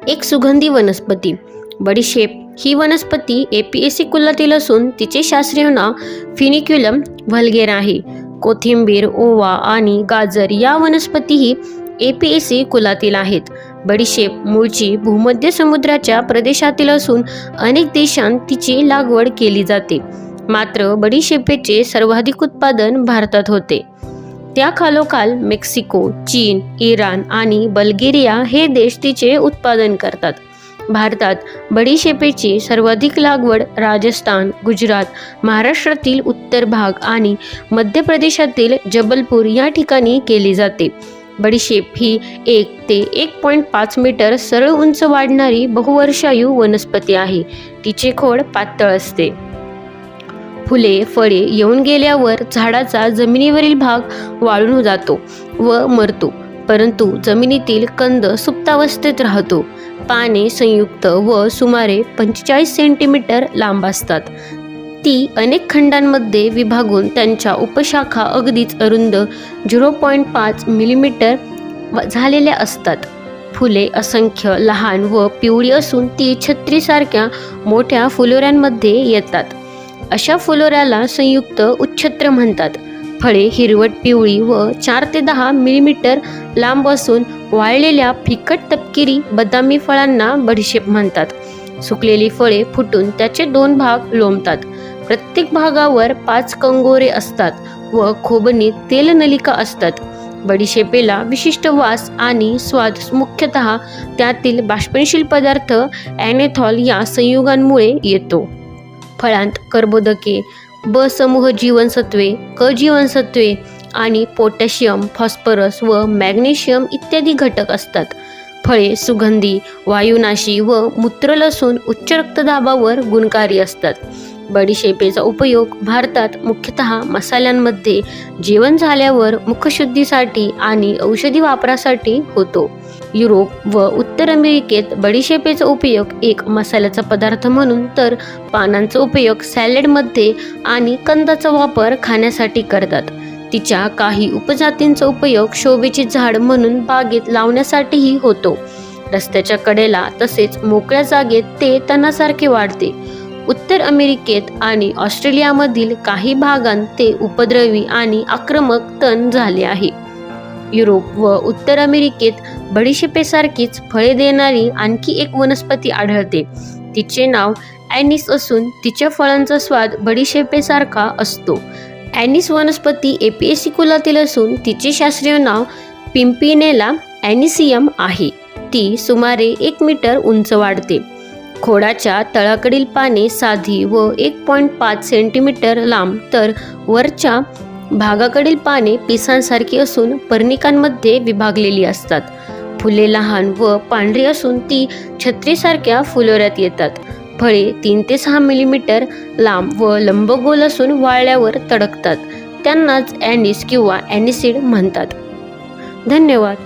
एक सुगंधी वनस्पती. बडीशेप ही वनस्पती एपिएसी कुलातील असून तिचे शास्त्रीय नाव फिनिक्युलम व्हल्गेरा आहे. कोथिंबीर, ओवा आणि गाजर या वनस्पतीही एपिएसी कुलातील आहेत. बडीशेप मूळची भूमध्य समुद्राच्या प्रदेशातील असून अनेक देशांत तिची लागवड केली जाते. मात्र बडीशेपेचे सर्वाधिक उत्पादन भारतात होते. त्याखालोखाल मेक्सिको, चीन, इराण आणि बल्गेरिया हे देश तिचे उत्पादन करतात. भारतात बडीशेपेची सर्वाधिक लागवड राजस्थान, गुजरात, महाराष्ट्रातील उत्तर भाग आणि मध्य प्रदेशातील जबलपूर या ठिकाणी केली जाते. बडीशेप ही 1 ते 1.5 मीटर सरळ उंच वाढणारी बहुवर्षायू वनस्पती आहे. तिचे खोड पातळ असते. फुले, फळे येऊन गेल्यावर झाडाचा जमिनीवरील भाग वाळून जातो व मरतो, परंतु जमिनीतील कंद सुप्तावस्थेत राहतो. पाने संयुक्त व सुमारे 45 सेंटीमीटर लांब असतात. ती अनेक खंडांमध्ये विभागून त्यांच्या उपशाखा अगदीच अरुंद 0.5 मिलीमीटर झालेल्या असतात. फुले असंख्य लहान व पिवळी असून ती छत्रीसारख्या मोठ्या फुलोऱ्यांमध्ये येतात. अशा फुलोऱ्याला संयुक्त उच्छत्र म्हणतात. फळे हिरवट पिवळी व 4 ते 10 मिलीमीटर लांब असून वाळलेल्या फिकट तपकिरी बदामी फळांना बडीशेप म्हणतात. सुकलेली फळे फुटून त्याचे 2 भाग लोंबतात. प्रत्येक भागावर 5 कंगोरे असतात व खोबणीत तेलनलिका असतात. बडीशेपेला विशिष्ट वास आणि स्वाद मुख्यतः त्यातील बाष्पनशील पदार्थ ॲनेथॉल या संयुगांमुळे येतो. फळांत कर्बोदके, ब समूह जीवनसत्वे, क जीवनसत्वे आणि पोटॅशियम, फॉस्फरस व मॅग्नेशियम इत्यादी घटक असतात. फळे सुगंधी, वायुनाशी व मूत्रल असून उच्च रक्तदाबावर गुणकारी असतात. बडीशेपेचा उपयोग भारतात मुख्यतः मसाल्यांमध्ये, जेवण झाल्यावर मुखशुद्धीसाठी आणि औषधी वापरासाठी होतो. युरोप व उत्तर अमेरिकेत बडीशेपेचा उपयोग एक मसाल्याचा पदार्थ म्हणून, तर पानांचा उपयोग सॅलडमध्ये आणि कंदाचा वापर खाण्यासाठी करतात. तिच्या काही उपजातींचा उपयोग शोभेचे झाड म्हणून बागेत लावण्यासाठीही होतो. रस्त्याच्या कडेला तसेच मोकळ्या जागेत ते तणासारखे वाढते. उत्तर अमेरिकेत आणि ऑस्ट्रेलियामधील काही भागांत ते उपद्रवी आणि आक्रमक तण झाले आहे. युरोप व उत्तर अमेरिकेत बडीशेपेसारखीच फळे देणारी आणखी एक वनस्पती आढळते. तिचे नाव ॲनिस असून तिच्या फळांचा स्वाद बडीशेपेसारखा असतो. ॲनिस वनस्पती एपिएसी कुलातील असून तिचे शास्त्रीय नाव पिंपिनेला ॲनिसियम आहे. ती सुमारे 1 मीटर उंच वाढते. खोडाच्या तळाकडील पाने साधी व 1.5 सेंटीमीटर लांब, तर वरच्या भागाकडील पाने पिसांसारखी असून पर्णिकांमध्ये विभागलेली असतात. फुले लहान व पांढरी असून ती छत्रीसारख्या फुलोऱ्यात येतात. फळे 3 ते 6 मिलीमीटर लांब व लंबगोल असून वाळल्यावर तडकतात. त्यांनाच ॲनिस किंवा ॲनिसिड म्हणतात. धन्यवाद.